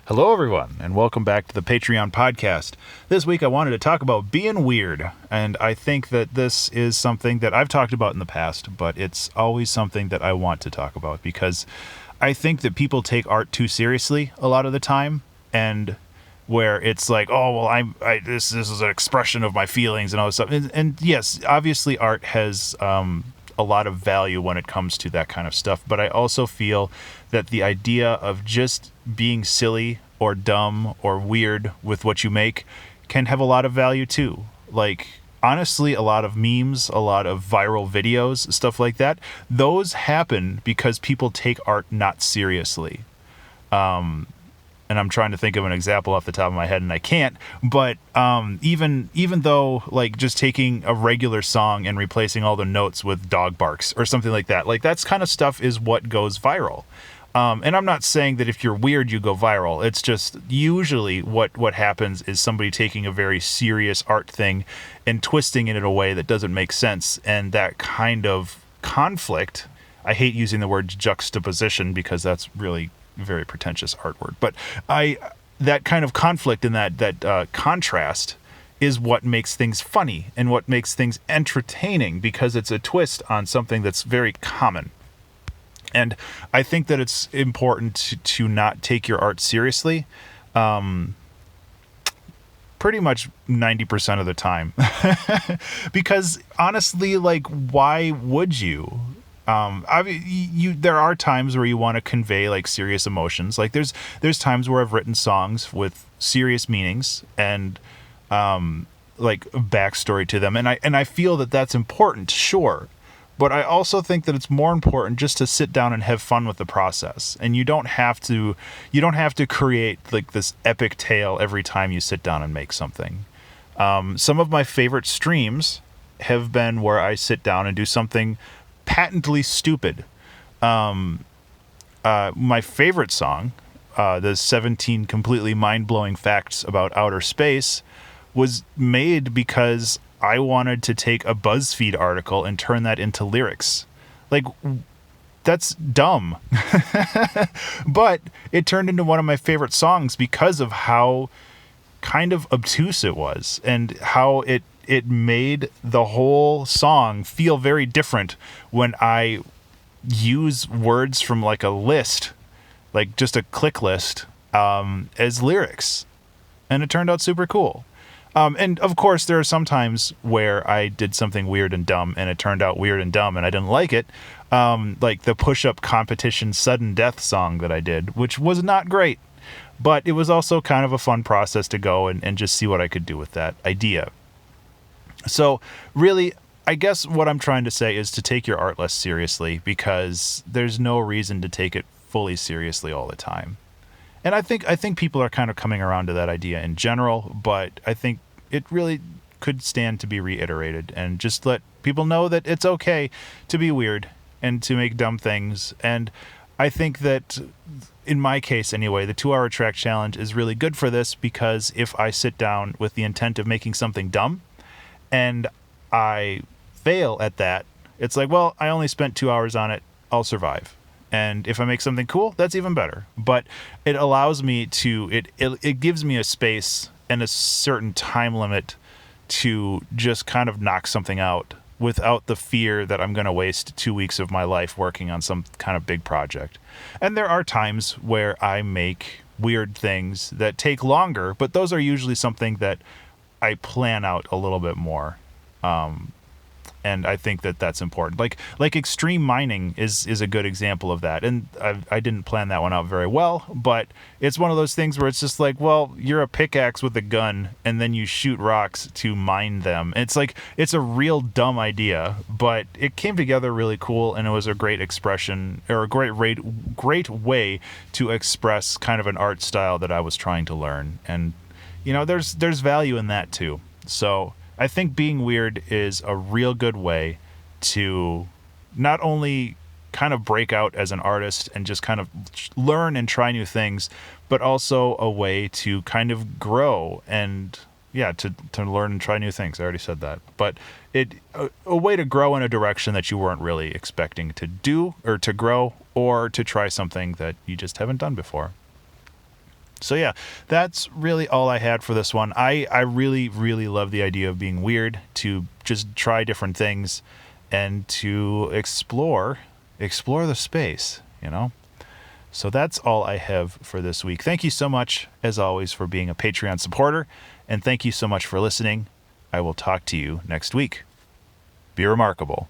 Hello, everyone, and welcome back to the Patreon podcast. This week I wanted to talk about being weird, and I think that this is something that I've talked about in the past, but it's always something that I want to talk about because I think that people take art too seriously a lot of the time, and where it's like, oh, well, this is an expression of my feelings and all this stuff. And yes, obviously art has a lot of value when it comes to that kind of stuff, but I also feel that the idea of just being silly or dumb or weird with what you make can have a lot of value too. Like, honestly, a lot of memes, a lot of viral videos, stuff like that, those happen because people take art not seriously. And I'm trying to think of an example off the top of my head, and I can't. But even though, like, just taking a regular song and replacing all the notes with dog barks or something like that's kind of stuff is what goes viral. And I'm not saying that if you're weird, you go viral. It's just usually what happens is somebody taking a very serious art thing and twisting it in a way that doesn't make sense. And that kind of conflict, I hate using the word juxtaposition because that's really very pretentious art word, but that kind of conflict and that contrast is what makes things funny and what makes things entertaining because it's a twist on something that's very common. And I think that it's important to not take your art seriously pretty much 90% of the time. Because honestly, like, why would you? There are times where you want to convey like serious emotions. Like there's times where I've written songs with serious meanings and like a backstory to them, and I feel that that's important, sure. But I also think that it's more important just to sit down and have fun with the process. And you don't have to create like this epic tale every time you sit down and make something. Some of my favorite streams have been where I sit down and do something patently stupid. My favorite song, the 17 completely mind-blowing facts about outer space, was made because I wanted to take a BuzzFeed article and turn that into lyrics. Like, that's dumb. But it turned into one of my favorite songs because of how kind of obtuse it was and how it made the whole song feel very different when I use words from like a list, like just a click list, as lyrics. And it turned out super cool. And of course, there are some times where I did something weird and dumb and it turned out weird and dumb and I didn't like it. Like the push-up competition sudden death song that I did, which was not great. But it was also kind of a fun process to go and just see what I could do with that idea. So really, I guess what I'm trying to say is to take your art less seriously because there's no reason to take it fully seriously all the time. And I think people are kind of coming around to that idea in general, but I think it really could stand to be reiterated and just let people know that it's okay to be weird and to make dumb things. And I think that in my case anyway, the 2-hour track challenge is really good for this because if I sit down with the intent of making something dumb and I fail at that, it's like, well, I only spent 2 hours on it, I'll survive. And if I make something cool, that's even better. But it allows me to, it gives me a space and a certain time limit to just kind of knock something out without the fear that I'm going to waste 2 weeks of my life working on some kind of big project. And there are times where I make weird things that take longer, but those are usually something that I plan out a little bit more. And I think that that's important. Like extreme mining is a good example of that. And I didn't plan that one out very well, but it's one of those things where it's just like, well, you're a pickaxe with a gun and then you shoot rocks to mine them. It's like, it's a real dumb idea, but it came together really cool and it was a great expression or a great way to express kind of an art style that I was trying to learn. And, you know, there's value in that too. So I think being weird is a real good way to not only kind of break out as an artist and just kind of learn and try new things, but also a way to kind of grow and, yeah, to learn and try new things. I already said that. But a way to grow in a direction that you weren't really expecting to do or to grow or to try something that you just haven't done before. So yeah, that's really all I had for this one. I really, really love the idea of being weird, to just try different things and to explore the space, you know? So that's all I have for this week. Thank you so much, as always, for being a Patreon supporter, and thank you so much for listening. I will talk to you next week. Be remarkable.